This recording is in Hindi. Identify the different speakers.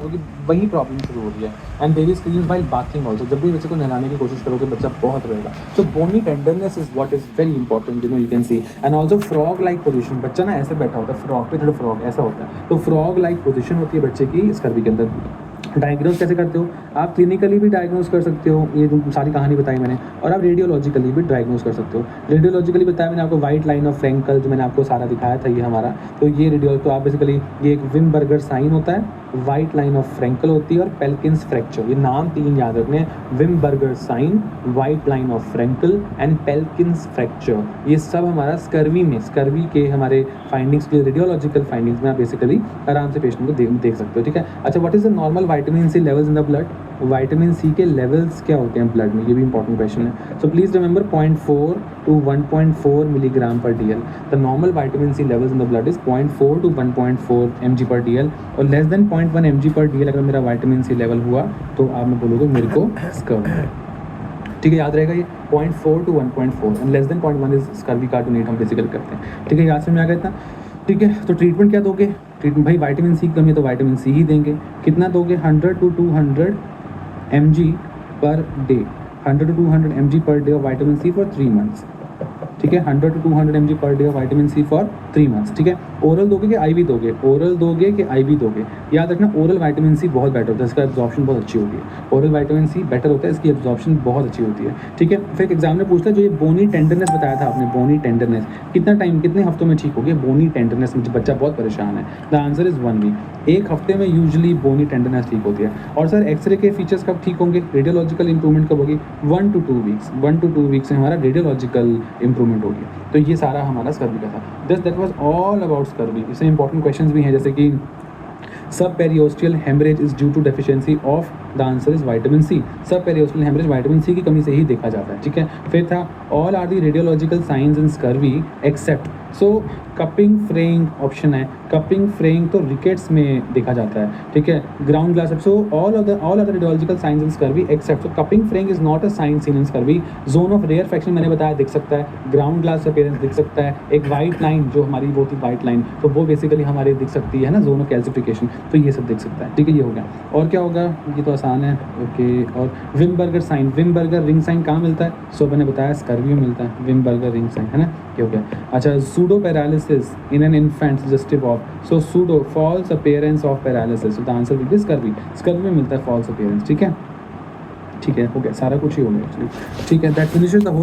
Speaker 1: क्योंकि वही प्रॉब्लम शुरू हो रही है। And baby screams while bathing also, जब भी बच्चे को नहलाने की कोशिश करोगे बच्चा बहुत रोएगा। So bony tenderness is what is very important, you can see. And also frog like position, बच्चा ना ऐसे बैठा होता है फ्रॉग पे, थोड़ा फ्रॉग ऐसा होता है, तो फ्रॉग लाइक पोजिशन होती है बच्चे की स्कर्वी के अंदर। डायग्नोज कैसे करते हो आप? क्लिनिकली भी डायग्नोज कर सकते हो, ये जो सारी कहानी बताई मैंने, और आप रेडियोलॉजिकली भी डायग्नोज कर सकते हो। रेडियोलॉजिकली बताया मैंने आपको, वाइट लाइन ऑफ फ्रैंकल जो मैंने आपको सारा दिखाया था ये हमारा, तो ये रेडियो, तो आप बेसिकली ये एक विमबर्गर साइन होता है, वाइट लाइन ऑफ फ्रैंकल होती है, और पेल्किंस फ्रैक्चर, ये नाम 3 याद रखने हैं, Wimberger sign, white line of Frankel and Pelkan's fracture. ये सब हमारा स्कर्वी में, स्कर्वी के हमारे फाइंडिंग्स के रेडियोलॉजिकल फाइंडिंग्स में आप बेसिकली आराम से पेशेंट को देख सकते हो, ठीक है। अच्छा, what is the normal vitamin C levels in the blood? Vitamin C के लेवल्स क्या होते हैं ब्लड में, ये भी इंपॉर्टेंट क्वेश्चन है। So please remember 0.4 to 1.4 milligram per DL। The normal vitamin C levels in the blood is 0.4 to 1.4 mg per DL, और less than 0.1 mg per DL अगर मेरा विटामिन सी लेवल हुआ तो आप मैं बोलोगे मेरे को स्कर्वी है, ठीक है, याद रहेगा ये 0.4 to 1.4 and less than 0.1 is scurvy कार्टोनेट हम बेसिकली करते हैं, ठीक है, याद समझ में आ गया इतना, ठीक है। तो ट्रीटमेंट क्या दोगे? ट्रीटमेंट भाई विटामिन सी की कमी है तो विटामिन सी ही देंगे। कितना दोगे? 100 to 200 mg per day, 100 to 200 mg per day of vitamin C for 3 months, ठीक है, 100 to 200 mg per day of vitamin C for 3 months, ठीक है। ओरल दोगे कि आईवी दोगे? ओरल दोगे कि आईवी दोगे? याद रखना ओरल विटामिन सी बहुत बेटर होता है, इसका एब्जॉर्प्शन बहुत अच्छी होती है। ओरल विटामिन सी बेटर होता है, इसकी एब्जॉर्प्शन बहुत अच्छी होती है, ठीक है। फिर एग्जाम में पूछता है जो ये बोनी टेंडरनेस बताया था आपने, बोनी टेंडरनेस कितना टाइम, कितने हफ्तों में ठीक हो गया बोनी टेंडरनेस में, बच्चा बहुत परेशान है? The answer is 1 week. एक हफ्ते में यूजुअली बोनी टेंडरनेस ठीक होती है। और सर एक्सरे के फीचर्स कब ठीक होंगे? रेडियोलॉजिकल इंप्रूवमेंट कब होगी? 1 to 2 वीक्स, 1 to 2 वीक्स से हमारा रेडियोलॉजिकल इंप्रूवमेंट होगी। तो ये सारा हमारा स्कर्वी का था। Just that was all about scurvy. इसमें इंपॉर्टेंट क्वेश्चंस भी हैं जैसे कि subperiosteal haemorrhage is due to deficiency of, the answer is vitamin C. Subperiosteal haemorrhage vitamin C की कमी से ही देखा जाता है, ठीक है। फिर था all are the radiological signs in scurvy except, so cupping fraying option है, कपिंग फ्रेइंग तो रिकेट्स में देखा जाता है, ठीक है, ground glass, so all other radiological signs in scurvy except, so cupping fraying is not a sign seen in scurvy. Zone of rarefaction मैंने बताया दिख सकता है, ग्राउंड ग्लास अपीयरेंस दिख सकता है, एक वाइट लाइन जो हमारी वो थी वाइट लाइन, तो वो बेसिकली हमारी दिख सकती है ना, जोन ऑफ कैल्सिफिकेशन, तो ये सब दिख सकता है, ठीक है, ये हो गया। और क्या होगा? ये तो आसान है, ओके। और Wimberger sign, Wimberger ring sign कहाँ मिलता है? सो मैंने बताया स्कर्वी में मिलता है विमबर्गर रिंग साइन, है ना, ये हो गया। अच्छा, pseudo paralysis in an infant suggestive of, so pseudo false appearance of paralysis, so the answer will be scurvy. Scurvy में मिलता है फॉल्स अपीयरेंस, ठीक है, ठीक है, हो गया, सारा कुछ ही हो गया, ठीक है। That finishes the whole